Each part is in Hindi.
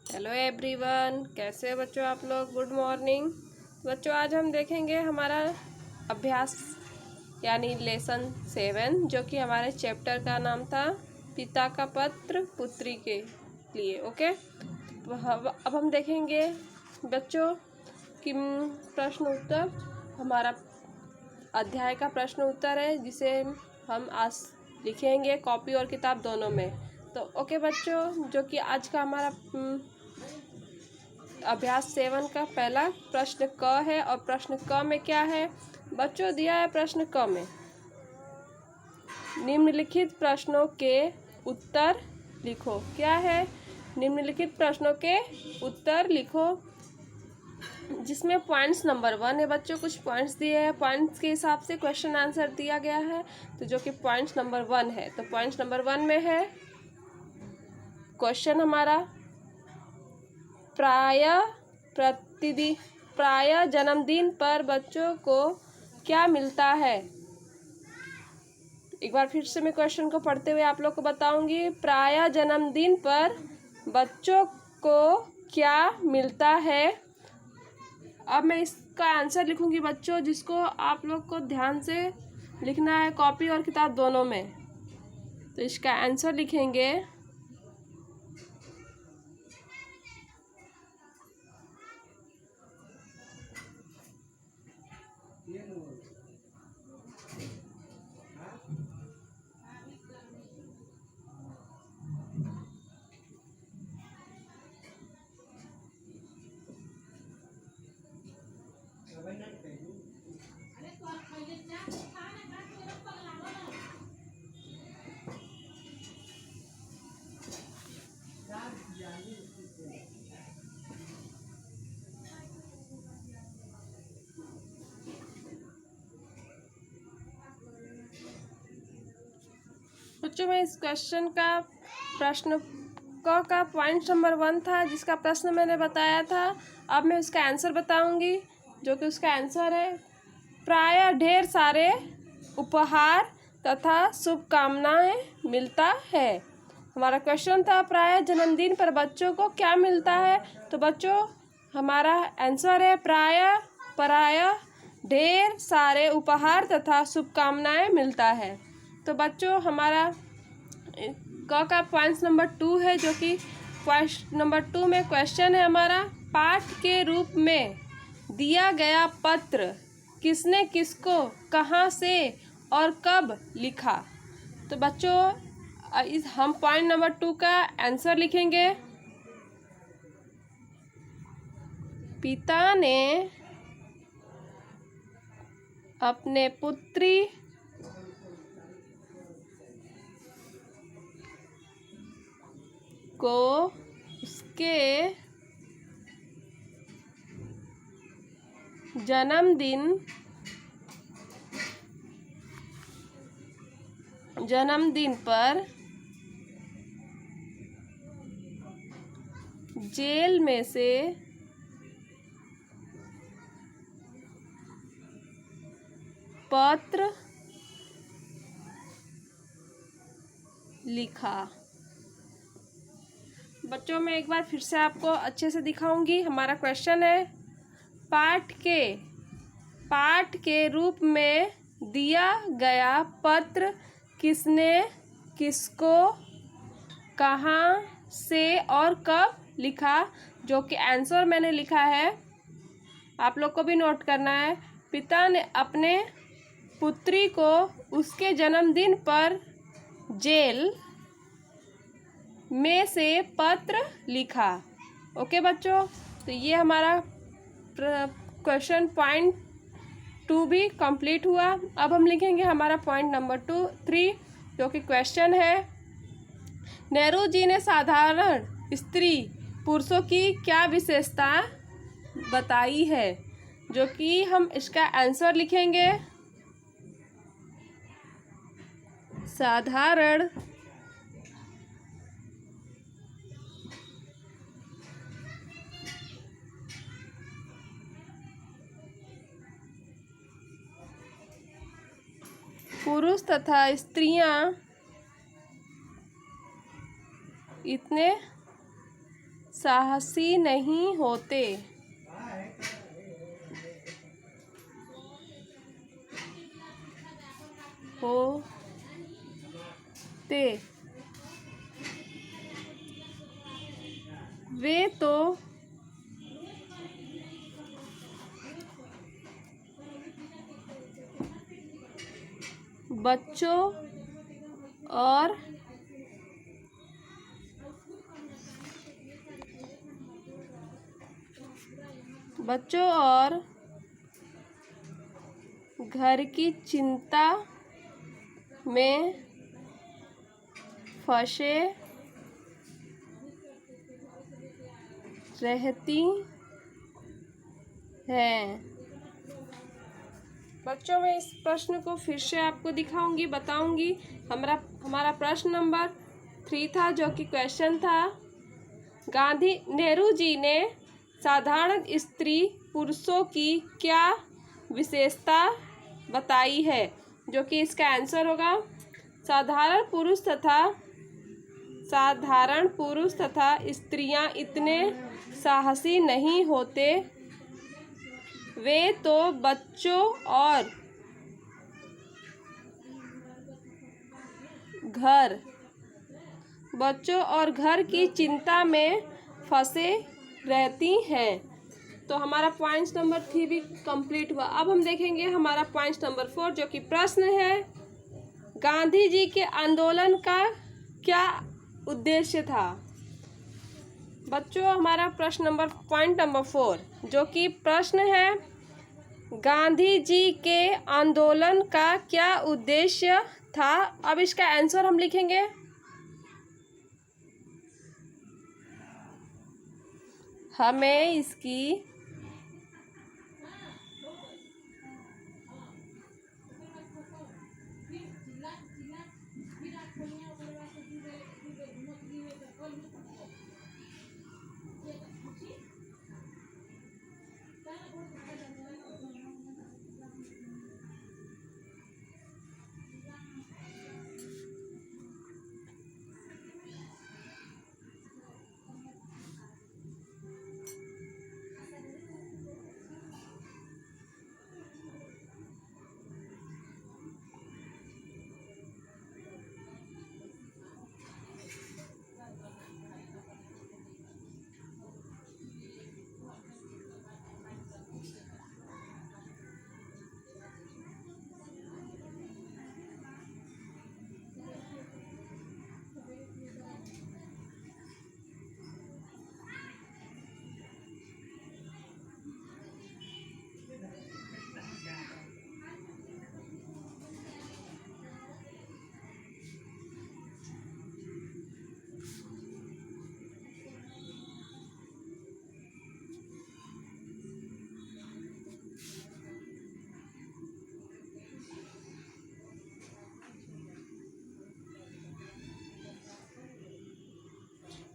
हेलो एवरीवन, कैसे हो बच्चों आप लोग। गुड मॉर्निंग बच्चों। आज हम देखेंगे हमारा अभ्यास यानी लेसन 7, जो कि हमारे चैप्टर का नाम था पिता का पत्र पुत्री के लिए। ओके, अब हम देखेंगे बच्चों कि प्रश्न उत्तर हमारा अध्याय का प्रश्न उत्तर है, जिसे हम आज लिखेंगे कॉपी और किताब दोनों में। तो ओके बच्चों, जो कि आज का हमारा अभ्यास 7 का पहला प्रश्न क है। और प्रश्न क में क्या है बच्चों, दिया है प्रश्न क में निम्नलिखित प्रश्नों के उत्तर लिखो। क्या है? निम्नलिखित प्रश्नों के उत्तर लिखो, जिसमें पॉइंट्स नंबर 1 है बच्चों। कुछ पॉइंट्स दिए हैं, पॉइंट्स के हिसाब से क्वेश्चन आंसर दिया गया है। तो जो कि पॉइंट्स नंबर 1 है, तो पॉइंट्स नंबर 1 में है क्वेश्चन हमारा प्राय जन्मदिन पर बच्चों को क्या मिलता है। एक बार फिर से मैं क्वेश्चन को पढ़ते हुए आप लोग को बताऊंगी। प्राय जन्मदिन पर बच्चों को क्या मिलता है। अब मैं इसका आंसर लिखूंगी बच्चों, जिसको आप लोग को ध्यान से लिखना है कॉपी और किताब दोनों में। तो इसका आंसर लिखेंगे बच्चों। मैं इस क्वेश्चन का प्रश्न का पॉइंट नंबर 1 था, जिसका प्रश्न मैंने बताया था। अब मैं उसका आंसर बताऊंगी, जो कि उसका आंसर है प्रायः ढेर सारे उपहार तथा शुभकामनाएं मिलता है। हमारा क्वेश्चन था प्रायः जन्मदिन पर बच्चों को क्या मिलता है। तो बच्चों हमारा आंसर है प्रायः ढेर सारे उपहार तथा शुभकामनाएं मिलता है। तो बच्चों हमारा का पॉइंट नंबर 2 है, जो कि पॉइंट नंबर 2 में क्वेश्चन है हमारा पाठ के रूप में दिया गया पत्र किसने किसको कहाँ से और कब लिखा। तो बच्चों इस हम पॉइंट नंबर 2 का आंसर लिखेंगे। पिता ने अपने पुत्री को उसके जन्मदिन पर जेल में से पत्र लिखा। बच्चों मैं एक बार फिर से आपको अच्छे से दिखाऊंगी। हमारा क्वेश्चन है पाठ के रूप में दिया गया पत्र किसने किसको कहाँ से और कब लिखा। जो कि आंसर मैंने लिखा है, आप लोग को भी नोट करना है। पिता ने अपने पुत्री को उसके जन्मदिन पर जेल में से पत्र लिखा। ओके बच्चों, तो ये हमारा क्वेश्चन पॉइंट 2 भी कंप्लीट हुआ। अब हम लिखेंगे हमारा पॉइंट नंबर 3, जो कि क्वेश्चन है नेहरू जी ने साधारण स्त्री पुरुषों की क्या विशेषता बताई है। जो कि हम इसका आंसर लिखेंगे साधारण पुरुष तथा स्त्रियां इतने साहसी नहीं होते। वे तो बच्चों और घर की चिंता में फंसे रहती हैं। बच्चों, मैं इस प्रश्न को फिर से आपको दिखाऊंगी, बताऊंगी। हमारा प्रश्न नंबर 3 था, जो कि क्वेश्चन था, नेहरू जी ने साधारण स्त्री पुरुषों की क्या विशेषता बताई है, जो कि इसका आंसर होगा साधारण पुरुष तथा स्त्रियां इतने साहसी नहीं होते। वे तो बच्चों और घर की चिंता में फंसे रहती हैं। तो हमारा पॉइंट नंबर 3 भी कंप्लीट हुआ। अब हम देखेंगे हमारा पॉइंट नंबर 4, जो कि प्रश्न है, गांधी जी के आंदोलन का क्या उद्देश्य था। बच्चों, हमारा पॉइंट नंबर 4, जो कि प्रश्न है, गांधी जी के आंदोलन का क्या उद्देश्य था। अब इसका आंसर हम लिखेंगे। हमें इसकी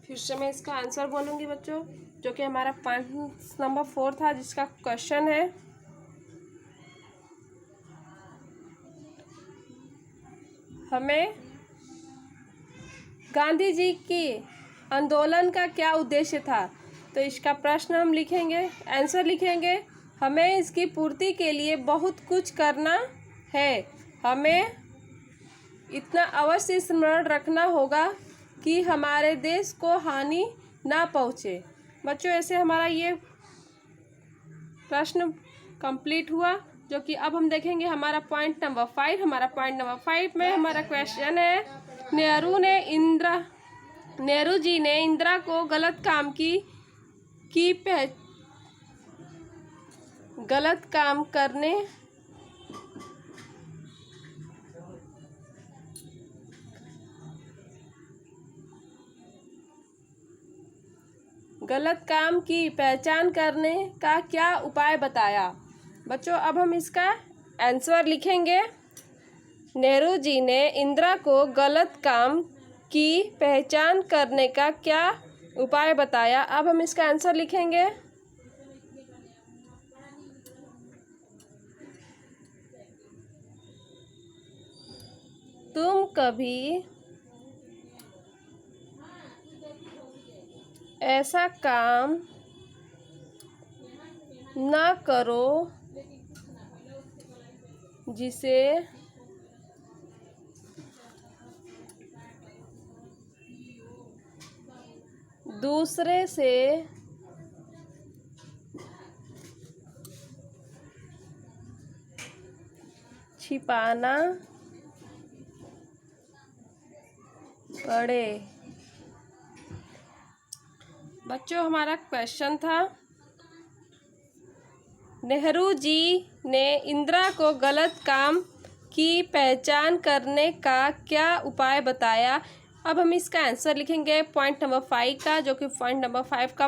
फिर से मैं इसका आंसर बोलूँगी बच्चों, जो कि हमारा पॉइंट नंबर 4 था, जिसका क्वेश्चन है, हमें गांधी जी के आंदोलन का क्या उद्देश्य था। तो इसका प्रश्न हम लिखेंगे, आंसर लिखेंगे, हमें इसकी पूर्ति के लिए बहुत कुछ करना है। हमें इतना अवश्य स्मरण रखना होगा कि हमारे देश को हानि ना पहुँचे। बच्चों, ऐसे हमारा ये प्रश्न कंप्लीट हुआ, जो कि अब हम देखेंगे हमारा पॉइंट नंबर 5। हमारा पॉइंट नंबर 5 में हमारा क्वेश्चन है, नेहरू जी ने इंदिरा को गलत काम की पहचान करने का क्या उपाय बताया। बच्चों, अब हम इसका आंसर लिखेंगे। नेहरू जी ने इंदिरा को गलत काम की पहचान करने का क्या उपाय बताया। अब हम इसका आंसर लिखेंगे। तुम कभी ऐसा काम ना करो जिसे दूसरे से छिपाना पड़े। बच्चों, हमारा क्वेश्चन था, नेहरू जी ने इंदिरा को गलत काम की पहचान करने का क्या उपाय बताया। अब हम इसका आंसर लिखेंगे पॉइंट नंबर 5 का, जो कि पॉइंट नंबर 5 का